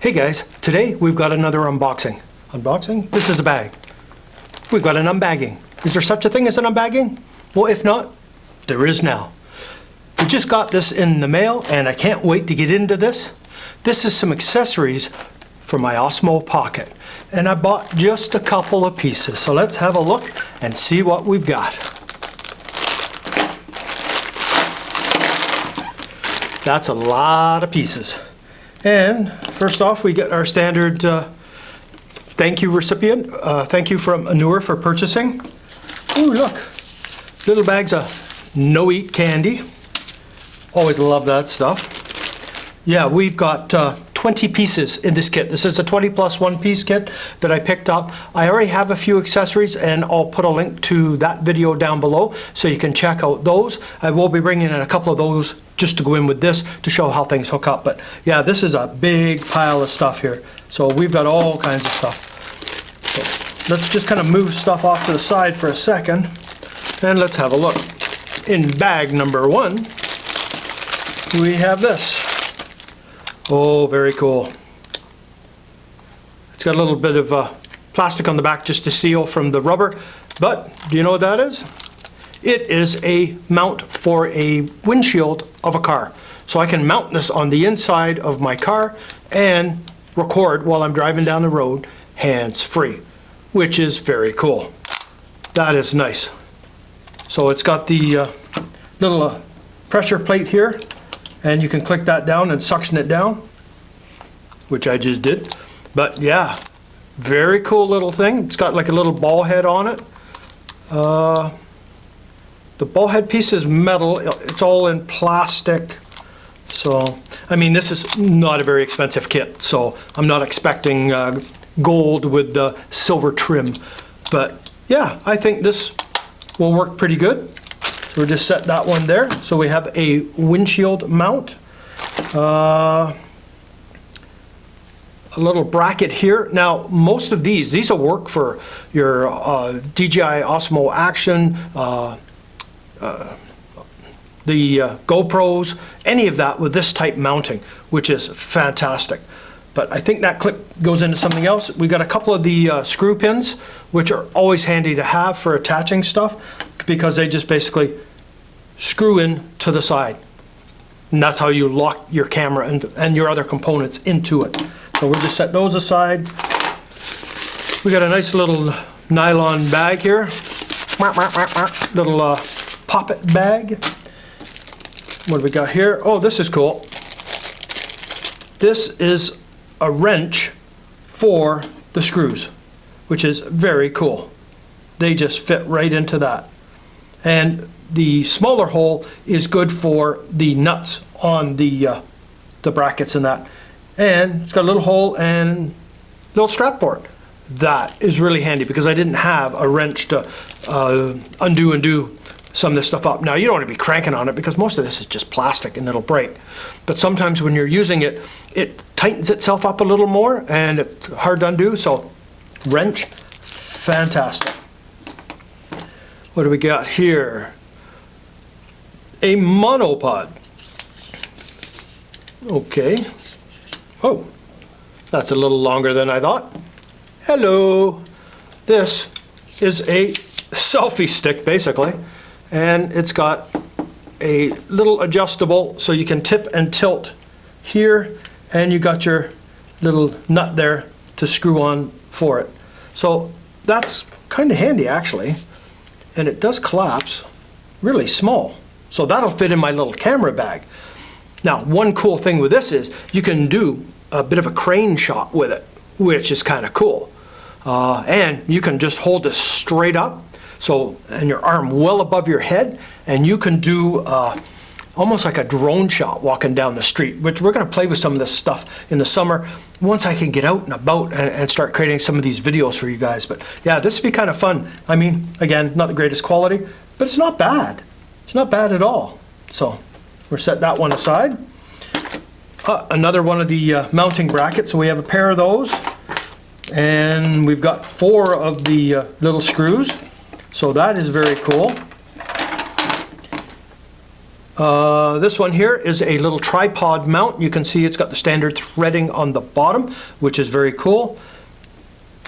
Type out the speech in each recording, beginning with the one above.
Hey guys, today we've got another unboxing. Unboxing? This is a bag. We've got an unbagging. Is there such a thing as an unbagging? Well, if not, there is now. We just got this in the mail and I can't wait to get into this. This is some accessories for my Osmo Pocket. And I bought just a couple of pieces. So let's have a look and see what we've got. That's a lot of pieces. And first off, we get our standard thank you recipient. Thank you from Neewer for purchasing. Ooh, look, little bags of no-eat candy. Always love that stuff. Yeah, we've got 20 pieces in this kit. This is a 20 plus one piece kit that I picked up. I already have a few accessories and I'll put a link to that video down below so you can check out those. I will be bringing in a couple of those just to go in with this to show how things hook up. But yeah, this is a big pile of stuff here. So we've got all kinds of stuff. So let's just kind of move stuff off to the side for a second and let's have a look. In bag number one, we have this. Oh, very cool. It's got a little bit of plastic on the back just to seal from the rubber, but do you know what that is? It is a mount for a windshield of a car. So I can mount this on the inside of my car and record while I'm driving down the road hands-free, which is very cool. That is nice. So it's got the little pressure plate here, and you can click that down and suction it down, which I just did. But yeah, very cool little thing. It's got like a little ball head on it. The ball head piece is metal. It's all in plastic. So, I mean, this is not a very expensive kit, so I'm not expecting gold with the silver trim. But yeah, I think this will work pretty good. We'll just set that one there. So we have a windshield mount. A little bracket here. Now, most of these will work for your DJI Osmo Action, the GoPros, any of that with this type mounting, which is fantastic. But I think that clip goes into something else. We got a couple of the screw pins, which are always handy to have for attaching stuff, because they just basically screw in to the side. And that's how you lock your camera and your other components into it. So we'll just set those aside. We got a nice little nylon bag here. Little poppet bag. What do we got here? Oh, this is cool. This is a wrench for the screws, which is very cool. They just fit right into that. And the smaller hole is good for the nuts on the brackets and that. And it's got a little hole and a little strap for it. That is really handy because I didn't have a wrench to undo some of this stuff up. Now, you don't want to be cranking on it because most of this is just plastic and it'll break. But sometimes when you're using it, it tightens itself up a little more and it's hard to undo. So wrench, fantastic. What do we got here? A monopod. Okay. Oh, that's a little longer than I thought. Hello. This is a selfie stick, basically. And it's got a little adjustable so you can tip and tilt here. And you got your little nut there to screw on for it. So that's kind of handy, actually. And it does collapse really small. So that'll fit in my little camera bag. Now, one cool thing with this is you can do a bit of a crane shot with it, which is kind of cool. And you can just hold this straight up, and your arm well above your head, and you can do almost like a drone shot walking down the street, which we're going to play with some of this stuff in the summer once I can get out and about and start creating some of these videos for you guys. But yeah, this would be kind of fun. I mean, again, not the greatest quality, but it's not bad. It's not bad at all. So we'll set that one aside. Another one of the mounting brackets. So we have a pair of those. And we've got 4 of the little screws. So that is very cool. This one here is a little tripod mount. You can see it's got the standard threading on the bottom, which is very cool.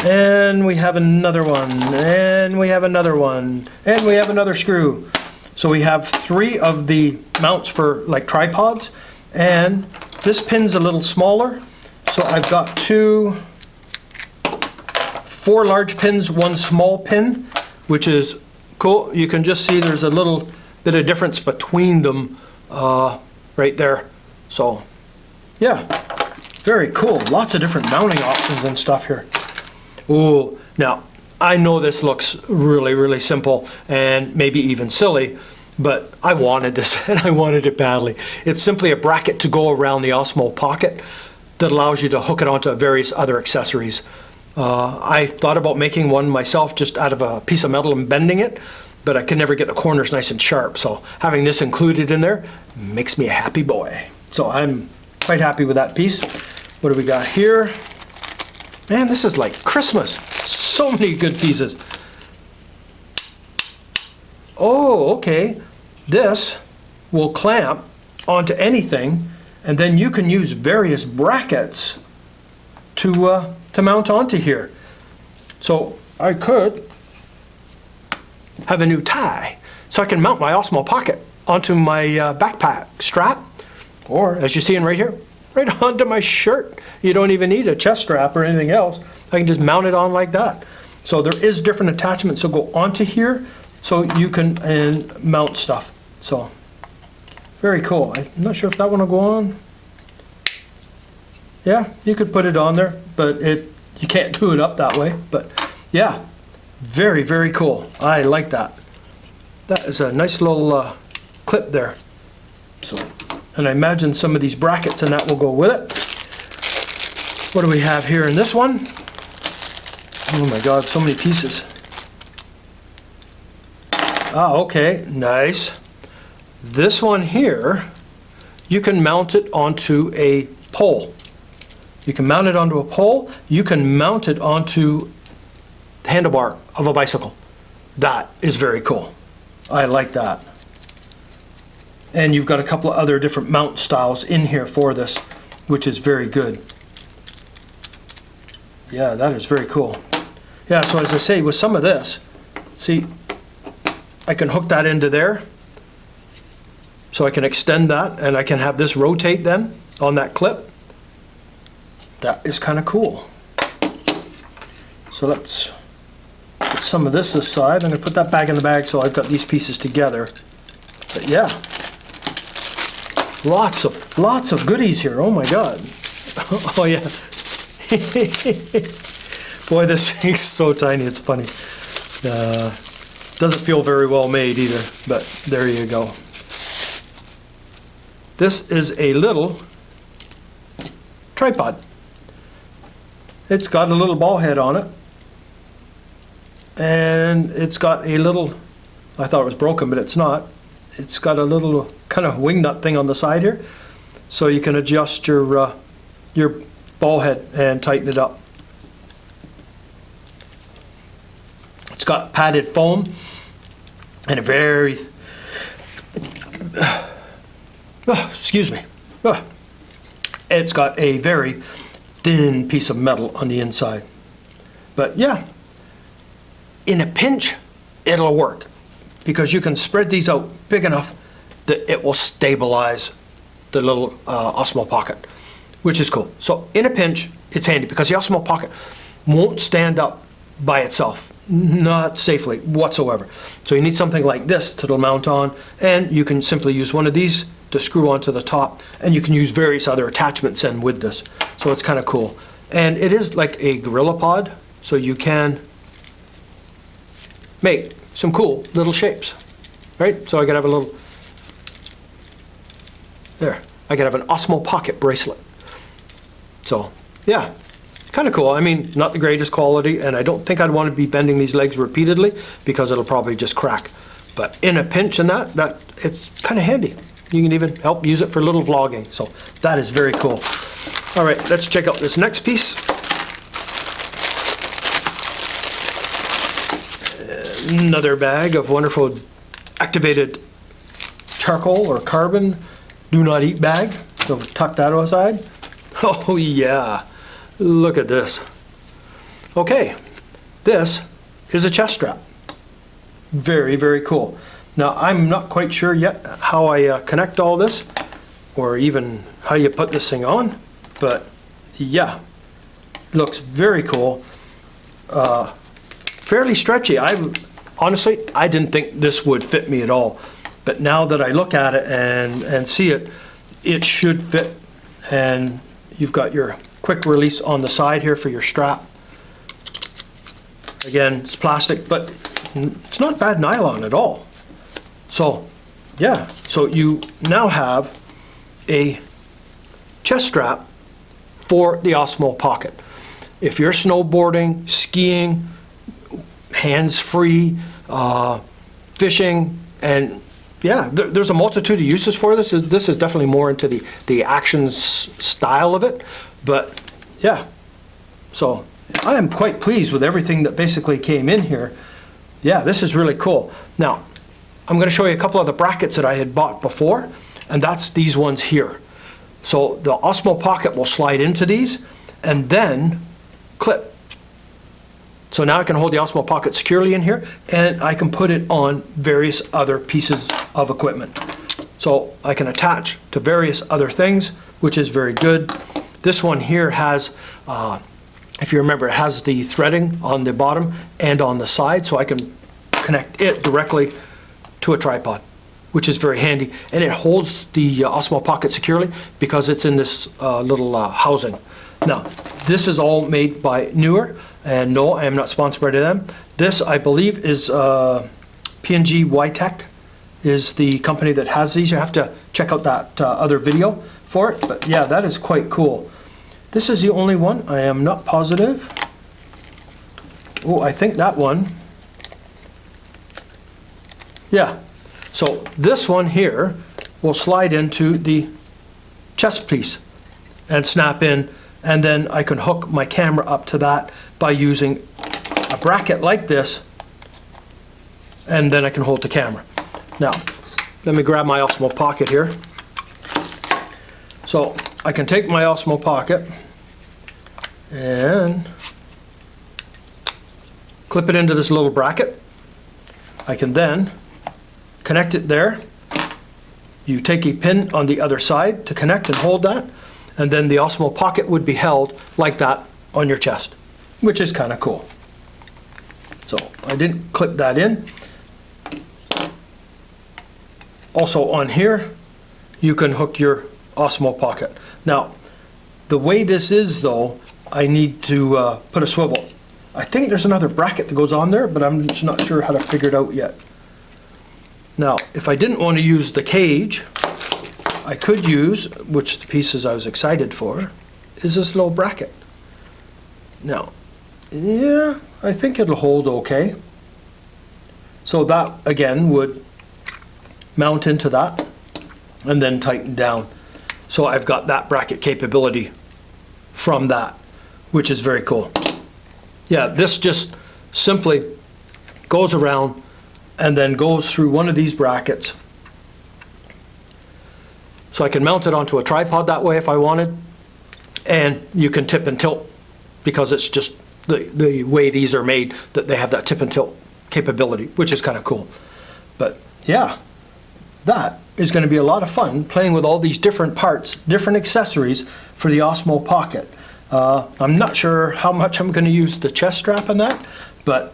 And we have another one, and we have another one, and we have another screw. So we have 3 of the mounts for like tripods, and this pin's a little smaller. So I've got 4 large pins, 1 small pin, which is cool. You can just see there's a little bit of difference between them right there. So yeah, very cool. Lots of different mounting options and stuff here. Ooh, now I know this looks really, really simple and maybe even silly, but I wanted this and I wanted it badly. It's simply a bracket to go around the Osmo Pocket that allows you to hook it onto various other accessories. I thought about making one myself just out of a piece of metal and bending it, but I could never get the corners nice and sharp. So having this included in there makes me a happy boy. So I'm quite happy with that piece. What do we got here? Man, this is like Christmas. So many good pieces. Oh, okay. This will clamp onto anything, and then you can use various brackets to mount onto here. So I could have a new tie, so I can mount my Osmo Pocket onto my backpack strap, or as you're seeing right here, right onto my shirt. You don't even need a chest strap or anything else. I can just mount it on like that. So there is different attachments that go onto here, so you can mount stuff. So very cool. I'm not sure if that one will go on. Yeah, you could put it on there, but you can't do it up that way. But yeah, very, very cool. I like that. That is a nice little clip there. So, and I imagine some of these brackets and that will go with it. What do we have here in this one? Oh my God, so many pieces. Ah, okay, nice. This one here, you can mount it onto a pole. You can mount it onto a pole. You can mount it onto the handlebar of a bicycle. That is very cool. I like that. And you've got a couple of other different mount styles in here for this, which is very good. Yeah, that is very cool. Yeah, so as I say, with some of this, see, I can hook that into there. So I can extend that, and I can have this rotate then on that clip. That is kind of cool. So let's put some of this aside. I'm going to put that back in the bag so I've got these pieces together. But yeah, lots of goodies here. Oh my God. Oh yeah. Boy, this thing's so tiny, it's funny. Doesn't feel very well made either, but there you go. This is a little tripod. It's got a little ball head on it, and it's got a little, I thought it was broken, but it's not. It's got a little kind of wing nut thing on the side here, so you can adjust your ball head and tighten it up. It's got padded foam and a very, excuse me, it's got a very thin piece of metal on the inside. But yeah, in a pinch, it'll work because you can spread these out big enough that it will stabilize the little Osmo Pocket, which is cool. So in a pinch, it's handy because the Osmo Pocket won't stand up by itself, not safely whatsoever. So you need something like this to mount on, and you can simply use one of these to screw onto the top, and you can use various other attachments in with this. So it's kind of cool. And it is like a gorilla pod, so you can make some cool little shapes, right? So I could have a little, there, I could have an Osmo Pocket bracelet. So yeah, kind of cool. I mean, not the greatest quality, and I don't think I'd want to be bending these legs repeatedly because it'll probably just crack. But in a pinch and that it's kind of handy. You can even help use it for little vlogging. So that is very cool. All right, let's check out this next piece. Another bag of wonderful activated charcoal or carbon do not eat bag. So tuck that aside. Oh yeah, look at this. Okay, this is a chest strap. Very, very cool. Now I'm not quite sure yet how I connect all this, or even how you put this thing on, but yeah, looks very cool. Fairly stretchy. Honestly, I didn't think this would fit me at all, but now that I look at it and see it, it should fit. And you've got your quick release on the side here for your strap. Again, it's plastic, but it's not bad nylon at all. So yeah, so you now have a chest strap for the Osmo Pocket. If you're snowboarding, skiing, hands-free, fishing, and yeah, there's a multitude of uses for this. This is definitely more into the action style of it, but yeah. So I am quite pleased with everything that basically came in here. Yeah, this is really cool. Now, I'm going to show you a couple of the brackets that I had bought before, and that's these ones here. So the Osmo Pocket will slide into these and then clip. So now I can hold the Osmo Pocket securely in here, and I can put it on various other pieces of equipment. So I can attach to various other things, which is very good. This one here has, if you remember, it has the threading on the bottom and on the side, so I can connect it directly to a tripod, which is very handy. And it holds the Osmo Pocket securely because it's in this little housing. Now, this is all made by Neewer, and no, I am not sponsored by them. This, I believe, is P&G Y-Tech is the company that has these. You have to check out that other video for it, but yeah, that is quite cool. This is the only one. I am not positive. Oh, I think that one. Yeah, so this one here will slide into the chest piece and snap in, and then I can hook my camera up to that by using a bracket like this, and then I can hold the camera. Now, let me grab my Osmo Pocket here. So I can take my Osmo Pocket and clip it into this little bracket. I can then connect it there. You take a pin on the other side to connect and hold that, and then the Osmo Pocket would be held like that on your chest, which is kind of cool. So I didn't clip that in. Also on here, you can hook your Osmo Pocket. Now, the way this is though, I need to put a swivel. I think there's another bracket that goes on there, but I'm just not sure how to figure it out yet. Now, if I didn't want to use the cage, I could use, which the pieces I was excited for, is this little bracket. Now, yeah, I think it'll hold okay. So that, again, would mount into that and then tighten down. So I've got that bracket capability from that, which is very cool. Yeah, this just simply goes around and then goes through one of these brackets. So I can mount it onto a tripod that way if I wanted, and you can tip and tilt because it's just the way these are made, that they have that tip and tilt capability, which is kind of cool. But yeah, that is going to be a lot of fun playing with all these different parts, different accessories for the Osmo Pocket. I'm not sure how much I'm going to use the chest strap on that, but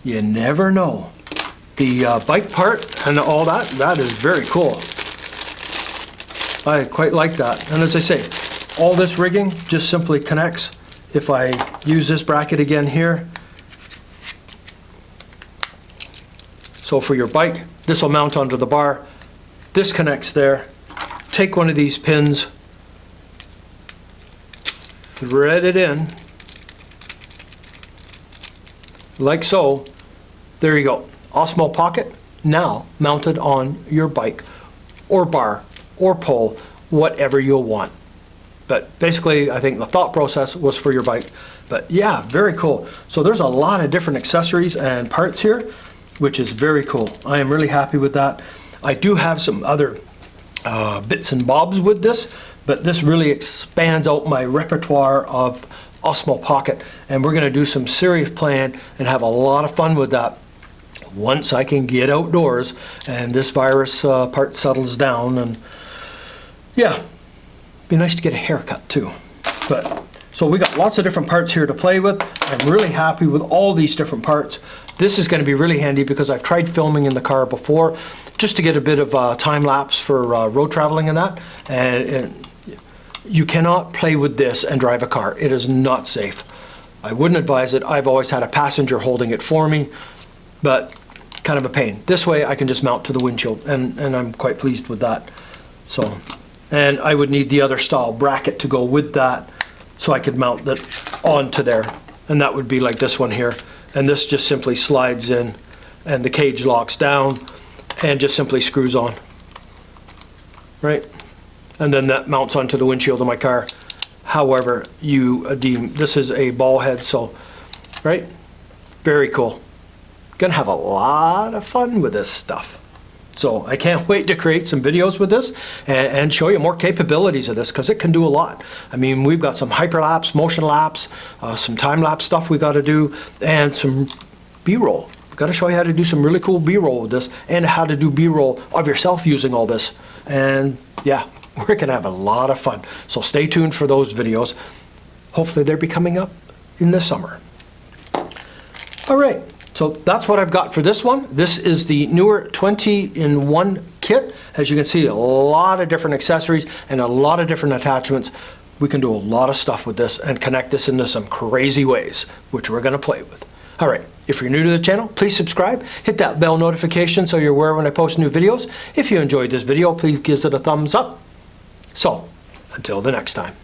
you never know. The bike part and all that, that is very cool. I quite like that. And as I say, all this rigging just simply connects. If I use this bracket again here, so for your bike, this will mount onto the bar. This connects there. Take one of these pins, thread it in, like so. There you go. Osmo Pocket now mounted on your bike or bar or pole, whatever you'll want. But basically, I think the thought process was for your bike. But yeah, very cool. So there's a lot of different accessories and parts here, which is very cool. I am really happy with that. I do have some other bits and bobs with this, but this really expands out my repertoire of Osmo Pocket, and we're going to do some serious playing and have a lot of fun with that once I can get outdoors and this virus part settles down. And yeah, be nice to get a haircut too. But so we got lots of different parts here to play with. I'm really happy with all these different parts. This is going to be really handy because I've tried filming in the car before just to get a bit of time lapse for road traveling and that. And you cannot play with this and drive a car. It is not safe. I wouldn't advise it. I've always had a passenger holding it for me, but kind of a pain. This way I can just mount to the windshield, and I'm quite pleased with that. So, and I would need the other style bracket to go with that so I could mount that onto there. And that would be like this one here. And this just simply slides in and the cage locks down and just simply screws on. Right? And then that mounts onto the windshield of my car. However you deem. This is a ball head, so, right? Very cool. Gonna have a lot of fun with this stuff. So I can't wait to create some videos with this and show you more capabilities of this, because it can do a lot. I mean, we've got some hyperlapse, motion lapse, some time lapse stuff we got to do, and some B-roll. We've got to show you how to do some really cool B-roll with this, and how to do B-roll of yourself using all this. And yeah, we're gonna have a lot of fun. So stay tuned for those videos. Hopefully they'll be coming up in the summer. All right. So that's what I've got for this one. This is the Neewer 20-in-1 kit. As you can see, a lot of different accessories and a lot of different attachments. We can do a lot of stuff with this and connect this into some crazy ways, which we're going to play with. All right, if you're new to the channel, please subscribe. Hit that bell notification so you're aware when I post new videos. If you enjoyed this video, please give it a thumbs up. So, until the next time.